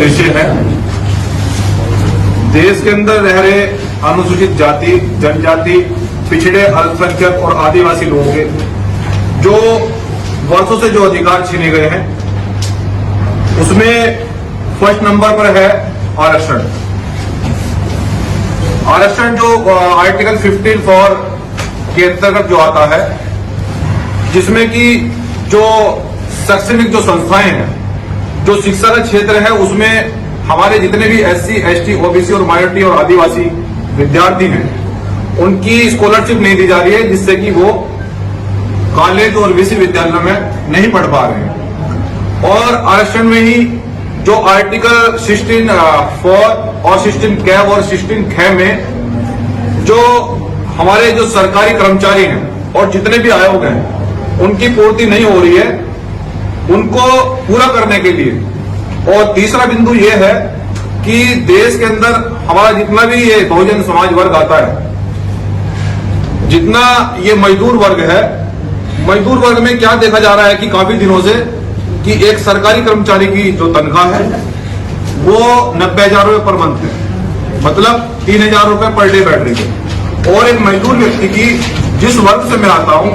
विषय है। देश के अंदर रह रहे अनुसूचित जाति, जनजाति, पिछड़े, अल्पसंख्यक और आदिवासी लोगों के जो वर्षों से जो अधिकार छीने गए हैं, उसमें फर्स्ट नंबर पर है आरक्षण। आरक्षण जो आर्टिकल 15(4) के अंतर्गत जो आता है, जिसमें कि जो शैक्षणिक जो संस्थाएं हैं, जो शिक्षा का क्षेत्र है, उसमें हमारे जितने भी SC, ST, OBC और माइनॉरिटी और आदिवासी विद्यार्थी हैं, उनकी स्कॉलरशिप नहीं दी जा रही है, जिससे कि वो कॉलेज और विश्वविद्यालय में नहीं पढ़ पा रहे हैं। और आरक्षण में ही जो आर्टिकल 16(4) और 16(क) और 16(ख) में जो हमारे जो सरकारी कर्मचारी हैं और जितने भी आयोग हैं, उनकी पूर्ति नहीं हो रही है, उनको पूरा करने के लिए। और तीसरा बिंदु ये है कि देश के अंदर हमारा जितना भी ये बहुजन समाज वर्ग आता है, जितना ये मजदूर वर्ग है, मजदूर वर्ग में क्या देखा जा रहा है कि काफी दिनों से कि एक सरकारी कर्मचारी की जो तनख्वाह है वो 90,000 रुपए पर मंथ है, मतलब 3,000 रुपए पर डे बैठ रही है। और एक मजदूर व्यक्ति की, जिस वर्ग से मैं आता हूं,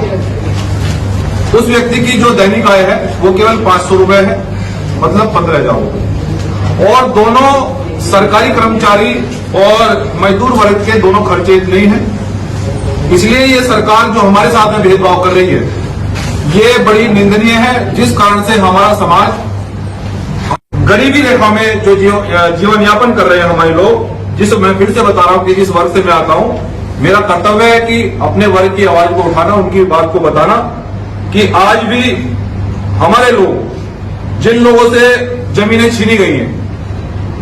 उस व्यक्ति की जो दैनिक आय है वो केवल 500 रुपए है, मतलब 15,000 रुपए। और दोनों सरकारी कर्मचारी और मजदूर वर्ग के दोनों खर्चे इतने ही हैं। इसलिए ये सरकार जो हमारे साथ में भेदभाव कर रही है, ये बड़ी निंदनीय है, जिस कारण से हमारा समाज गरीबी रेखा में जो जीवन यापन कर रहे हैं हमारे लोग, जिस मैं फिर से बता रहा हूं कि जिस वर्ग से मैं आता हूं, मेरा कर्तव्य है कि अपने वर्ग की आवाज को उठाना, उनकी बात को बताना कि आज भी हमारे लोग, जिन लोगों से जमीनें छीनी गई हैं,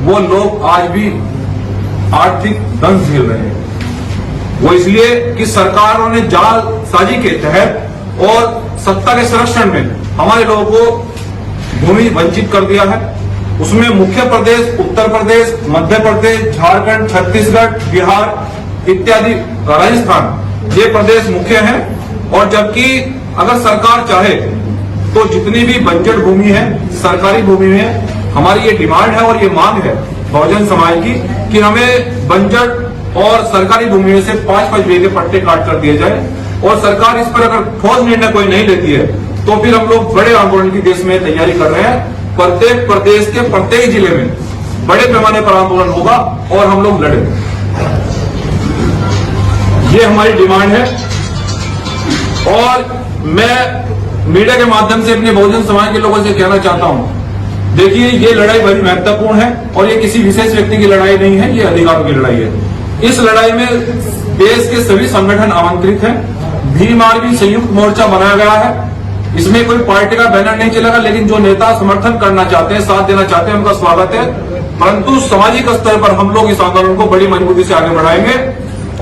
वो लोग आज भी आर्थिक दंश झेल रहे हैं। वो इसलिए कि सरकारों ने जालसाजी के तहत और सत्ता के संरक्षण में हमारे लोगों को भूमि वंचित कर दिया है। उसमें मुख्य प्रदेश उत्तर प्रदेश, मध्य प्रदेश, झारखंड, छत्तीसगढ़, बिहार इत्यादि, राजस्थान, ये प्रदेश मुख्य हैं। और जबकि अगर सरकार चाहे तो जितनी भी बंजर भूमि है, सरकारी भूमि में, हमारी ये डिमांड है और ये मांग है बहुजन समाज की कि हमें बंजर और सरकारी भूमि में से 5-5 बीघे पट्टे काट कर दिए जाए। और सरकार इस पर अगर ठोस निर्णय कोई नहीं लेती है तो फिर हम लोग बड़े आंदोलन की देश में तैयारी कर रहे हैं। प्रत्येक प्रदेश के प्रत्येक जिले में बड़े पैमाने पर आंदोलन होगा और हम लोग लड़ेंगे। ये हमारी डिमांड है। और मैं मीडिया के माध्यम से अपने बहुजन समाज के लोगों से कहना चाहता हूं, देखिए ये लड़ाई बड़ी महत्वपूर्ण है और ये किसी विशेष व्यक्ति की लड़ाई नहीं है, ये अधिकारों की लड़ाई है। इस लड़ाई में देश के सभी संगठन आमंत्रित हैं। भीम आर्मी संयुक्त मोर्चा बनाया गया है। इसमें कोई पार्टी का बैनर नहीं चलेगा, लेकिन जो नेता समर्थन करना चाहते हैं, साथ देना चाहते हैं, उनका स्वागत है। परंतु सामाजिक स्तर पर हम लोग इस आंदोलन को बड़ी मजबूती से आगे बढ़ाएंगे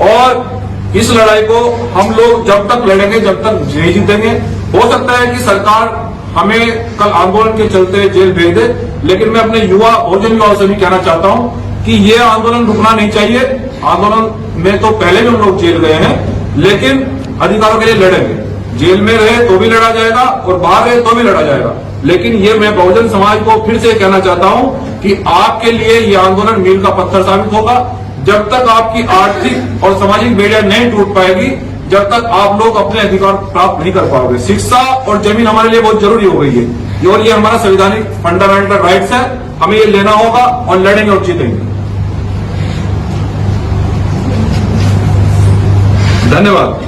और इस लड़ाई को हम लोग जब तक लड़ेंगे, जब तक नहीं जीतेंगे। हो सकता है कि सरकार हमें कल आंदोलन के चलते जेल भेज दे, लेकिन मैं अपने युवा बहुजन युवाओं से भी कहना चाहता हूं कि ये आंदोलन रुकना नहीं चाहिए। आंदोलन में तो पहले भी हम लोग जेल गए हैं, लेकिन अधिकारों के लिए लड़ेंगे। जेल में रहे तो भी लड़ा जाएगा और बाहर रहे तो भी लड़ा जाएगा। लेकिन ये मैं बहुजन समाज को फिर से कहना चाहता हूं कि आपके लिए ये आंदोलन मील का पत्थर साबित होगा। जब तक आपकी आर्थिक और सामाजिक बेड़ियां नहीं टूट पाएगी, जब तक आप लोग अपने अधिकार प्राप्त नहीं कर पाओगे। शिक्षा और जमीन हमारे लिए बहुत जरूरी हो गई है और ये हमारा संवैधानिक फंडामेंटल राइट्स है। हमें ये लेना होगा और लड़ेंगे और जीतेंगे। धन्यवाद।